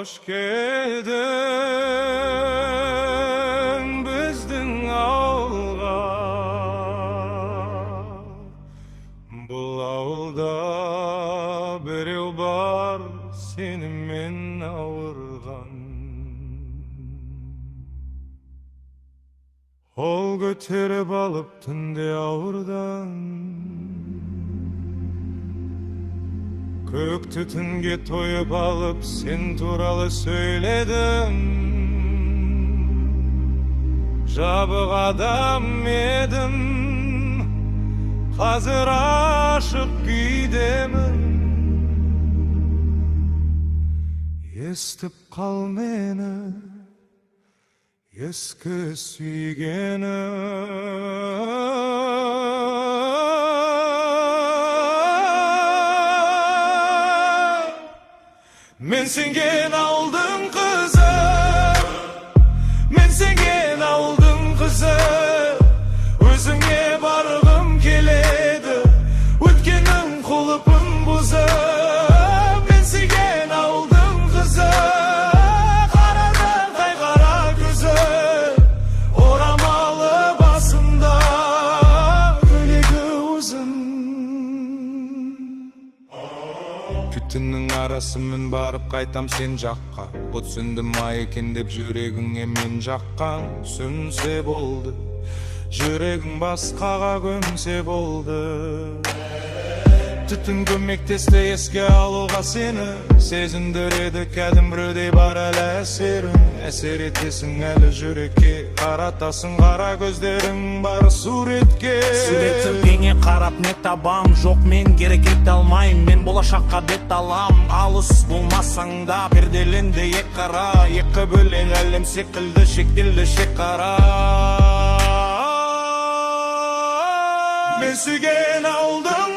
hoş geldin bizden avulga. Bu avulda birev var seni men avurgan. Ol göterip alıp tünde avurdan. Kök tütünge toyup alıp sen turalı söyledim. Jabık adam edim, hazır aşık gidemin. Estip kal meni, eski süygenim. Men sengen aldım kızı, men sengen aldım kızı. Özüne bargım keledi, ötkenin kulupun buzu. Men sengen aldım kızı, karadan kaygara gözü. Oramalı basında, ölegi uzun. Kütünün arasымен барып қайтам сен жаққа. Бұт сүндім ай екен деп жүрегіңе мен жаққан. Сүнсе болды, жүрегің басқаға көнсе болды. Түтін көмектесті еске алуға сені. Сезіндіреді кәдімбірдей бар әлі әсерін. Әсер етесің әлі жүрекке, қаратасың қара көздерің бар суретке. Суретіңе қарап не табам, жоқ мен керек ете алмайм. Мен болашаққа бет алам, алыс болмасаң да перделенді ек қара. Екі бөлек әлем секілді шектелді шекара. Мен сүйген алдым